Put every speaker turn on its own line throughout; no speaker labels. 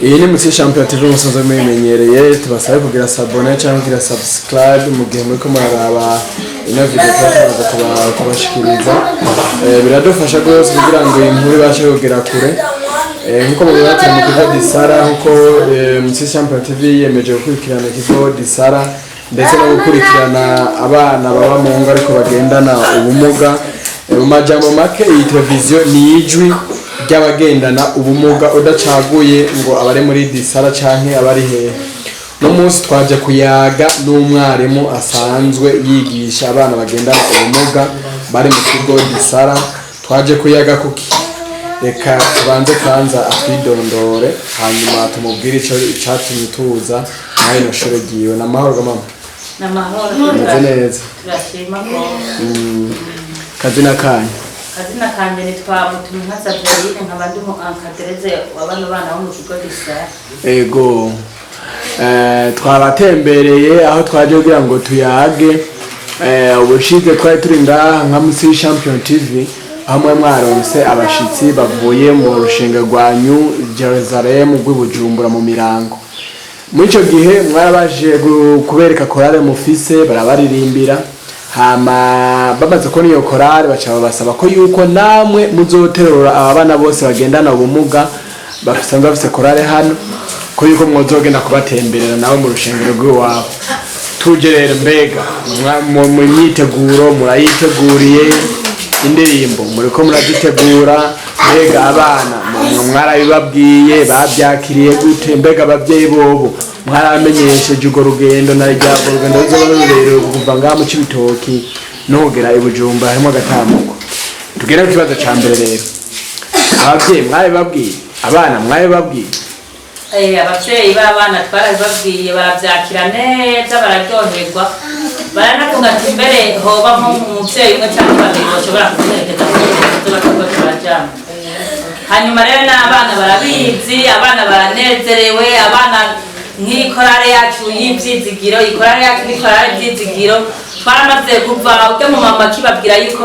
Iyi ni Mutsi Champion TV musanzwe mumenyereye tubasabe kugira sabone cyangwa kugira subscribe mu gihe muri ko muraraba ino video twaza kubashikiriza biradufasha rwose kugira ngo inkuru ibashe kugera kure nkuko mubibata mu kigo Disara nkuko Mutsi Champion TV yemeje gukurikirana ikigo Disara ndetse no gukurikirana abana baba mu ngo ariko bagendana ubumuga mu majambo make iyi televiziyo ni ijwi ry'abagendana ubumuga udacaguye ngo abare muri Disara canke abari hehe. No munsi twaje kuyaga n'umwarimu asanzwe yigisha abana bagendana ubumuga bari mu kigo Disara. Twaje kuyaga kuki reka tubanze kanza atwidondore hanyuma tumubwire ico icatumye tuza nayo no shure giwe na mahoro mama.
Na mahoro
neza.
Turashima ko.
Kazina kanya.
Kazina kanje nitwa Mutumwa Sabrine nkabandi mu encadreze wabano bana bo mu kigo Disara.
Ego. Twabatembereye aho twaje kugira ngo tuyage ubushize twari turi ngaha nka Mutsi Champion TV hamwe mwaronse abashitsi bavuye mu rushinga rwa New Jerusalem rw'Ibujumbura mu Mirango. Muri ico gihe mwarabaje kubereka korale mufise barabaririmbira hama bamaze ko niyo korale baca basaba ko yuko namwe muzoterura abana bose bagendana ubumuga basanzwe bafise korale hano ko yuko mwozogenda kubatemberera nawe mu rushengero rw'iwabo. Tuje rero mbega mu myiteguro murayiteguriye indirimbo muriko murazitegura mbega abana mwarabibabwiye bavyakiriye gute mbega abavyeyi bobo mwaramenyesheje urwo rugendo na ryago rugendo ruzoberero kuva ngaha mu Cibitoki no kugera Ibujumbura harimo agatambuko. Tugere ku kibazo ca mbere rero abavyeyi mwabibabwiye abana mwabibabwiye
Abavyeyi b'abana twarabibabwiye baravyakira neza bararyoherwa baranavuga ati mbere hoba nko umuvyeyi umwe cyangwa babiri bashobora kutekereza ko turajana. Hanyuma rero n'abana barabizi abana baranezerewe abana nk'ikorale yacu y'ivyizigiro ikorale yacu n'ikorale y'ivyizigiro twaramaze kuva ubwo mu mama kibabwira yuko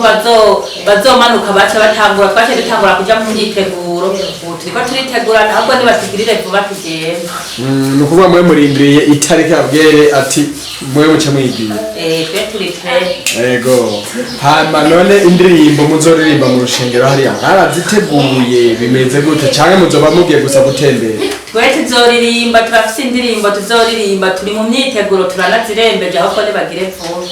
bazomanuka baca batangura twaje dutangura kuja mu myiteguro ubu turiko turitegura ahubwo nibatigirire vuba tugenda.
Nukuvuga mwe murindiriye itariki abwere ati mwe muce mwigiye
twe turi pe.
Ego hama none indirimbo muzoririmba mu rushengero hariya mwaraziteguye bimeze gute canke muzoba mugiye gusa gutembera?
Twe tuzoririmba turafise indirimbo tuzoririmba turi mu myiteguro turanazirembeje ahubwo nibagire vuba.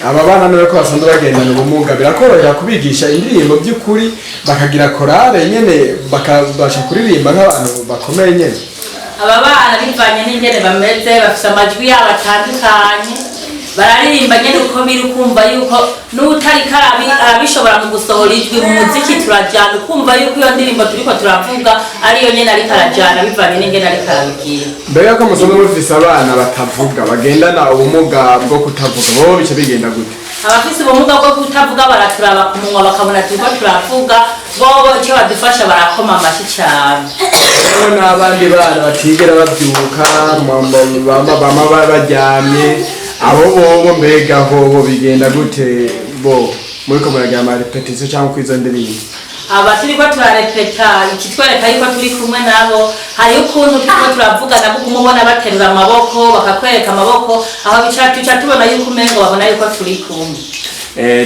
Aba bana none ko basanzwe bagendana ubumuga birakorohera kubigisha indirimbo by'ukuri bakagira korale nyene bakabasha kuririmba nk'abantu bakomeye nyene.
Aba bana bivanye n'ingene bameze bafise amajwi yabo atandukanye bararirimba nyene uko biri ukumva yuko n'utari arabishobora mu gusohora ijwi mu muziki turajana ukumva yuko iyo ndirimbo turiko turavuga ariyo nyene ariko arajana bivanye n'ingene ariko arabigira.
Mbega ko musanzwe mufise abana batavuga bagendana ubumuga bwo kutavuga bo bice bigenda gute?
Abafise ubumuga bwo kutavuga baraturaba ku munwa bakabona turiko turavuga bobo icyo badufasha barakoma amashi cyane.
N'abandi bana batigera babyuka bama baryamye abo bobo mbega bobo bigenda gute bo muri ko muragira ama repetition cyangwa kwizo ndirimbo?
Aba turiko turarepeta ikitwereka yuko turi kumwe nabo hari ukuntu turiko turavuga nabo kumubona baterura amaboko bakakwereka amaboko aho bica tubona yuko umengo babona yuko turi kumwe.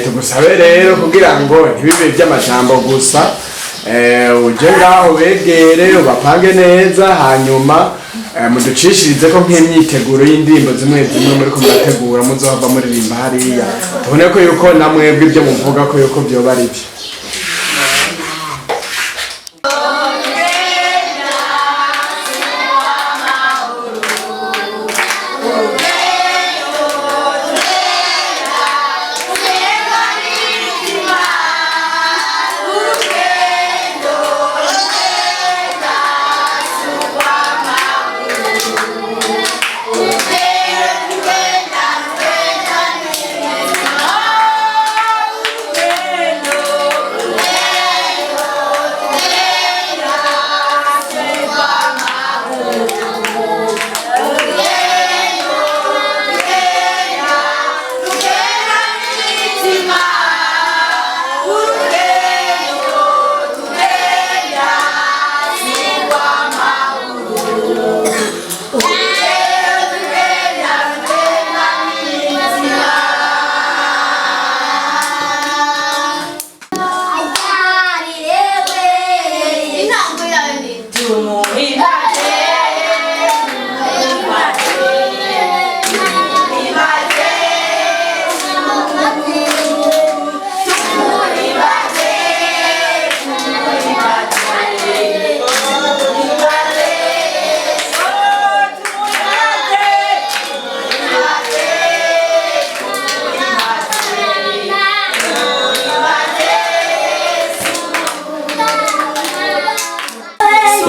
Tugusabe rero kugira ngo ntibibe by'amajambo gusa uje ngaho begere ubapange neza hanyuma muducishirize ko nk'imyiteguro y'indirimbo zimwe zimwe muri ko murategura muzohava muririmba hariya tubone ko yuko namwebwe ibyo muvuga ko yuko byoba ari byo.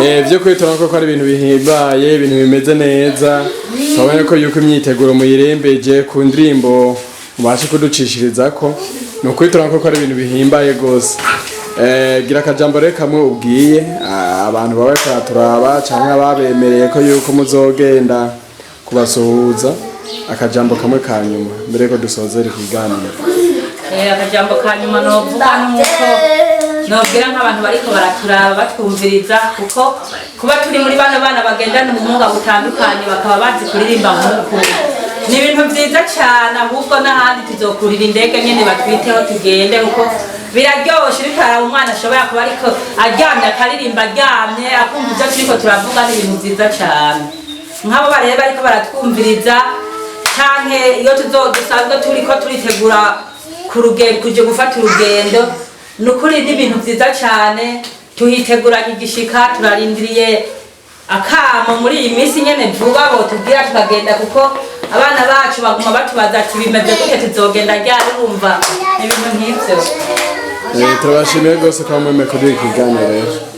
byo kwitora ko ari ibintu bihimbaye, ibintu bimeze neza. Twabonye ko yuko imyiteguro muyirembeje ku ndirimbo mubashe kuducishiriza ko no kwitora ko ari ibintu bihimbaye gose. Gira akajambo rero kamwe ubwiye abantu bawe turaba cyangwa babemereye ko yuko muzogenda kubasuhuza, akajambo kamwe kanyuma mbere ko dusozera ikiganiro.
Akajambo kanyuma novuga nuko nobwira nk'abantu bariko baraturaba batwumviriza, kuko kuba turi muri bano bana bagendana ubumuga butandukanye bakaba bazi kuririmba nk'uku ni ibintu byiza cyane, ahubwo n'ahandi tuzokurira indege nyene batwiteho tugende, kuko biraryoshe bikaraba umwana ashobora kuba ariko aryamye akaririmba aryamye akumva ibyo turiko turavuga ni ibintu byiza cyane. Nk'abo bareba bariko baratwumviriza canke iyo dusanzwe turiko turitegura kuje gufata urugendo, nukuri n'ibintu byiza cyane, tuhiteguranye igishika, turarindiriye akamo muri iyi minsi nyene vuba bo tubwira tukagenda, kuko abana bacu baguma batubaza ati bimeze gute tuzogenda ryari, urumva ibintu nk'ivyo.
Turabashimiye gose kwa mweme kuri iki kiganiro.